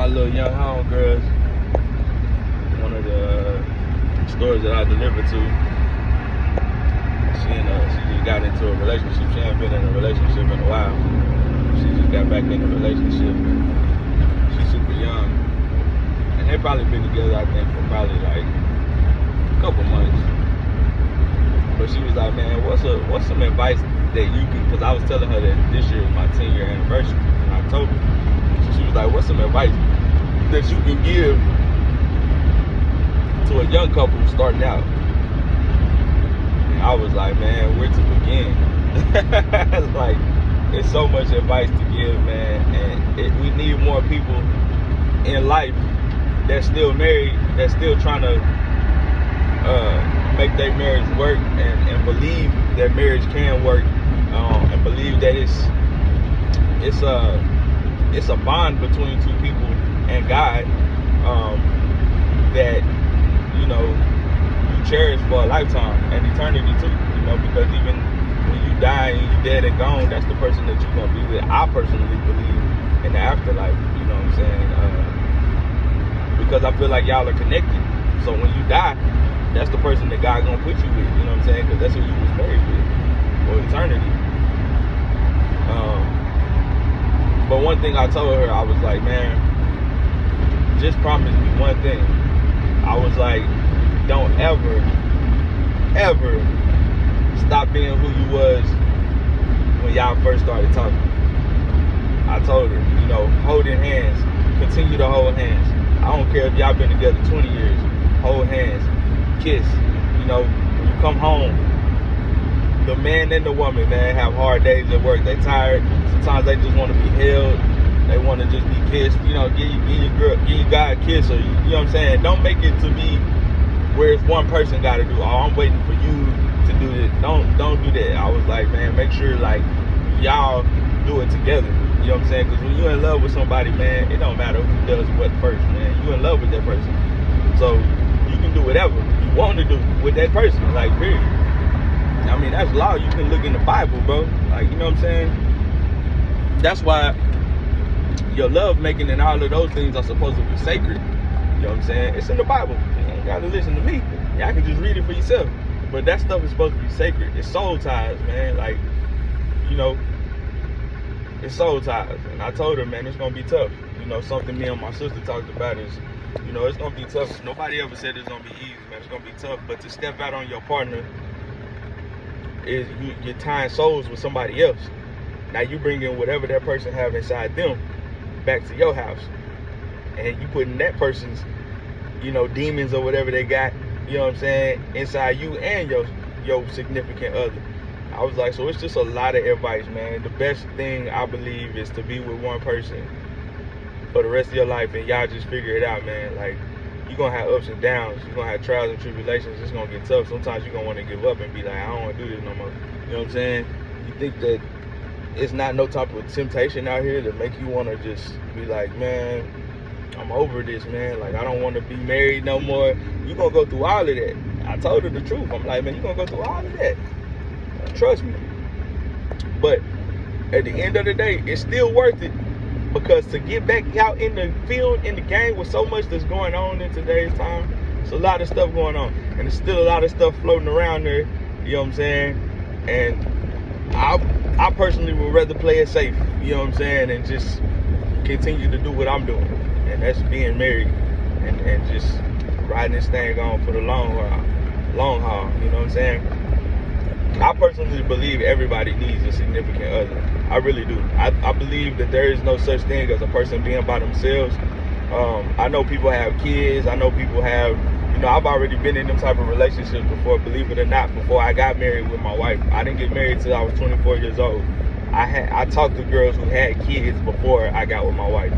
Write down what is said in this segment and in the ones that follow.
little young homegirls, one of the stores that I delivered to, she just got into a relationship. She hadn't been in a relationship in a while. She just got back in a relationship. She's super young. And they probably been together, I think, for probably like a couple months. But she was like, man, what's some advice that you can, because I was telling her that this year is my 10-year anniversary in October. So she was like, what's some advice that you can give to a young couple starting out? And I was like, man, where to begin? Like, it's so much advice to give, man. And we need more people in life that's still married, that's still trying to make their marriage work and believe that marriage can work, and believe that it's a bond between two people and God, that you cherish for a lifetime and eternity too. Because even when you die and you dead and gone, that's the person that you're gonna be with. I personally believe in the afterlife. You know what I'm saying? Because I feel like y'all are connected. So when you die, that's the person that God gonna put you with. You know what I'm saying? Because that's who you was married with for eternity. But one thing I told her, I was like, man, just promise me one thing. I was like, don't ever stop being who you was when y'all first started talking. I told her, holding hands, continue to hold hands. I don't care if y'all been together 20 years, hold hands, kiss. When you come home, the man and the woman, man, have hard days at work. They tired. Sometimes they just want to be held. They want to just be kissed. Give your guy a kiss, or you know what I'm saying. Don't make it to be where it's one person got to do. Oh, I'm waiting for you to do this. Don't do that. I was like, man, make sure like y'all do it together. You know what I'm saying? Because when you're in love with somebody, man, it don't matter who does what first, man. You in love with that person, so you can do whatever you want to do with that person. Like, period. I mean, that's law. You can look in the Bible, bro. Like, you know what I'm saying? That's why your love making and all of those things are supposed to be sacred. You know what I'm saying? It's in the Bible. You ain't got to listen to me. Y'all can just read it for yourself. But that stuff is supposed to be sacred. It's soul ties, man. Like, it's soul ties. And I told her, man, it's going to be tough. Something me and my sister talked about is, it's going to be tough. Nobody ever said it's going to be easy, man. It's going to be tough. But to step out on your partner is you're tying souls with somebody else. Now you bring in whatever that person have inside them back to your house, and you putting that person's demons or whatever they got, you know what I'm saying, inside you and your significant other. I was like, so it's just a lot of advice, man. The best thing I believe is to be with one person for the rest of your life, and y'all just figure it out, man. Like, you're gonna have ups and downs, you're gonna have trials and tribulations. It's gonna get tough. Sometimes you're gonna want to give up and be like, I don't want to do this no more. You know what I'm saying? You think that it's not no type of temptation out here to make you want to just be like, man, I'm over this, man. Like, I don't want to be married no more. You're gonna go through all of that. I told her the truth. I'm like, man, you're gonna go through all of that. Trust me. But at the end of the day, it's still worth it. Because to get back out in the field, in the game, with so much that's going on in today's time, it's a lot of stuff going on. And there's still a lot of stuff floating around there, you know what I'm saying? And I personally would rather play it safe, you know what I'm saying, and just continue to do what I'm doing. And that's being married and just riding this thing on for the long haul, you know what I'm saying? I personally believe everybody needs a significant other. I really do. I believe that there is no such thing as a person being by themselves. I know people have kids. I know people have, I've already been in them type of relationships before, believe it or not, before I got married with my wife. I didn't get married till I was 24 years old. I talked to girls who had kids before I got with my wife.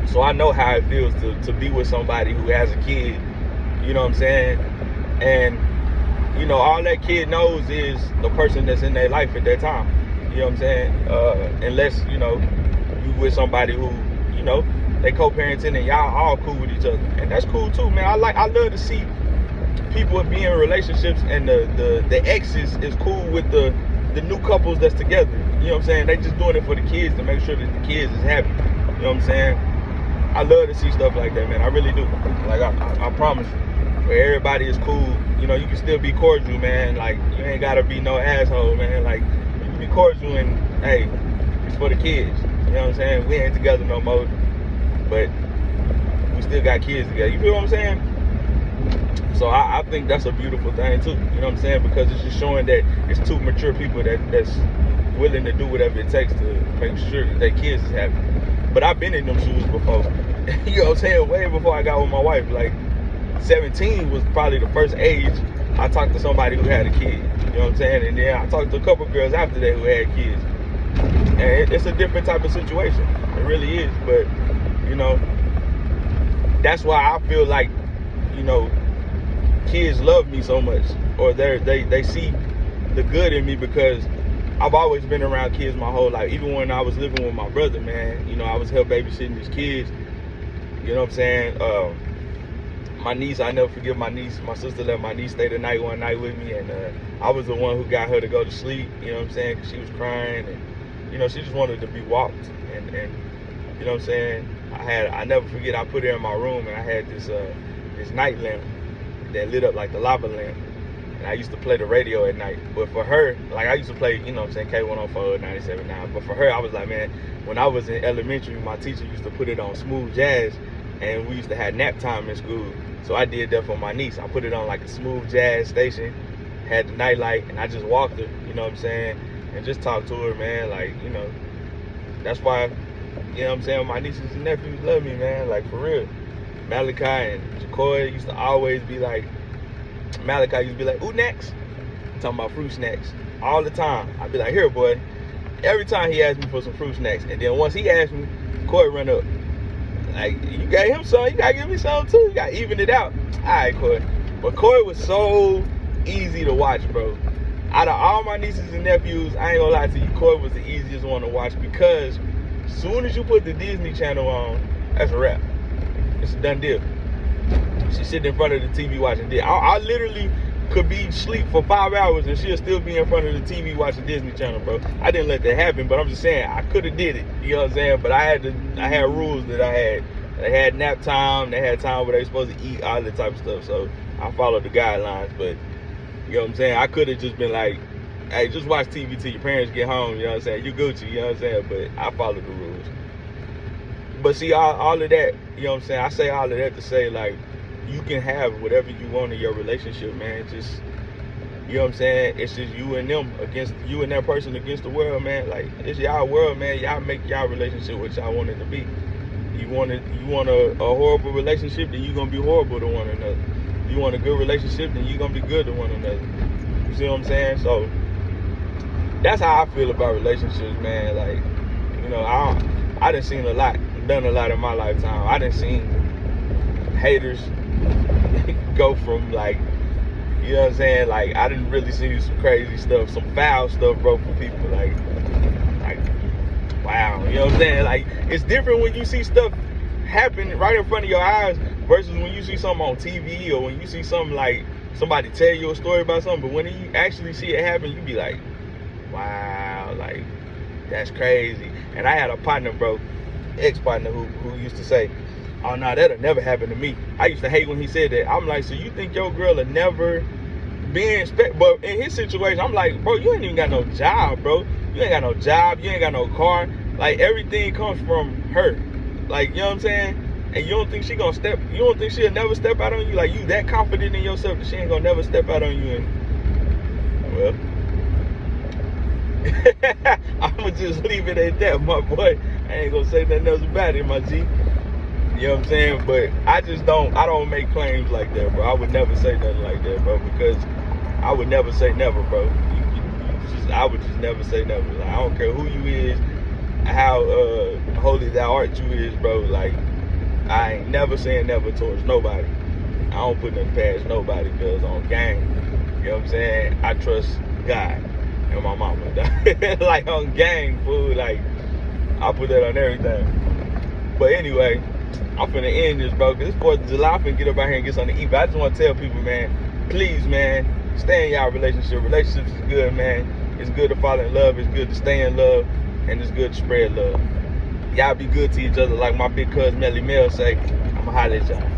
So I know how it feels to be with somebody who has a kid, you know what I'm saying? And all that kid knows is the person that's in their life at that time. You know what I'm saying? Unless, you with somebody who, they co-parenting and y'all all cool with each other. And that's cool too, man. I love to see people be in relationships and the exes is cool with the new couples that's together. You know what I'm saying? They just doing it for the kids to make sure that the kids is happy. You know what I'm saying? I love to see stuff like that, man. I really do. Like I promise you. Where everybody is cool, you know, you can still be cordial, man. Like, you ain't gotta be no asshole, man. Like, you can be cordial and, hey, it's for the kids. You know what I'm saying? We ain't together no more, but we still got kids together. You feel what I'm saying? So I think that's a beautiful thing too. You know what I'm saying? Because it's just showing that it's two mature people that's willing to do whatever it takes to make sure that their kids is happy. But I've been in them shoes before. You know what I'm saying? Way before I got with my wife. Like, 17 was probably the first age I talked to somebody who had a kid. You know what I'm saying? And then I talked to a couple girls after that who had kids. And it's a different type of situation. It really is. But, you know, that's why I feel like, you know, kids love me so much. Or they see the good in me, because I've always been around kids my whole life. Even when I was living with my brother, man, you know, I was help babysitting his kids. You know what I'm saying? My niece, I never forget my niece. My sister let my niece stay the night one night with me, and I was the one who got her to go to sleep. You know what I'm saying? Because she was crying, and you know, she just wanted to be walked. And you know what I'm saying? I never forget. I put her in my room, and I had this night lamp that lit up like the lava lamp, and I used to play the radio at night. But for her, like, I used to play, you know what I'm saying, K104, 97.9. But for her, I was like, man, when I was in elementary, my teacher used to put it on smooth jazz, and we used to have nap time in school. So I did that for my niece. I put it on like a smooth jazz station, had the night light, and I just walked her, you know what I'm saying, and just talked to her, man. Like, you know, that's why, you know what I'm saying, my nieces and nephews love me, man, like, for real. Malachi and Jacoy used to always be like, Malachi used to be like, "Ooh, next?" I'm talking about fruit snacks all the time. I'd be like, "Here, boy." Every time he asked me for some fruit snacks, and then once he asked me, Coy run up. Like, you got him some, you gotta give me some too. You gotta even it out. Alright, Coy. But Coy was so easy to watch, bro. Out of all my nieces and nephews, I ain't gonna lie to you, Coy was the easiest one to watch, because as soon as you put the Disney Channel on, that's a wrap. It's a done deal. She's sitting in front of the TV watching Disney. I literally could be asleep for 5 hours and she'll still be in front of the TV watching Disney Channel, bro. I didn't let that happen, but I'm just saying, I could have did it. You know what I'm saying? But I had rules that I had. They had nap time, they had time where they were supposed to eat, all that type of stuff. So I followed the guidelines, but you know what I'm saying? I could have just been like, hey, just watch TV till your parents get home, you know what I'm saying? You Gucci, you know what I'm saying? But I followed the rules. But see, all of that, you know what I'm saying? I say all of that to say, like, you can have whatever you want in your relationship, man. Just, you know what I'm saying? It's just you and them against, you and that person against the world, man. Like, it's y'all world, man. Y'all make y'all relationship what y'all want it to be. You want a horrible relationship, then you're going to be horrible to one another. You want a good relationship, then you're going to be good to one another. You see what I'm saying? So, that's how I feel about relationships, man. Like, you know, I done seen a lot, done a lot in my lifetime. I done seen haters go from, like, you know what I'm saying? Like, I didn't really see some crazy stuff, some foul stuff, bro, from people. Like, wow, you know what I'm saying? Like, it's different when you see stuff happen right in front of your eyes versus when you see something on TV or when you see something like somebody tell you a story about something. But when you actually see it happen, you be like, wow, like, that's crazy. And I had a partner, bro, ex-partner, who used to say, oh, no, that'll never happen to me. I used to hate when he said that. I'm like, so you think your girl will never be inspected? But in his situation, I'm like, bro, you ain't even got no job, bro. You ain't got no job. You ain't got no car. Like, everything comes from her. Like, you know what I'm saying? And you don't think she'll never step out on you? Like, you that confident in yourself that she ain't gonna never step out on you? And, well, I'ma just leave it at that, my boy. I ain't gonna say nothing else about it, my G. You know what I'm saying? But I don't make claims like that, bro. I would never say nothing like that, bro, because I would never say never, bro. I would just never say never. Like, I don't care who you is, how holy thou art you is, bro. Like, I ain't never saying never towards nobody. I don't put nothing past nobody, because on gang, you know what I'm saying? I trust God and my mama. Like, on gang, fool, like, I put that on everything. But anyway, I'm finna end this, bro, because it's 4th of July. I'm finna get up out here and get something to eat. But I just want to tell people, man, please, man, stay in y'all relationship. Relationships is good, man. It's good to fall in love. It's good to stay in love. And it's good to spread love. y'all be good to each other. Like my big cousin Melly Mel say, I'ma holler at y'all.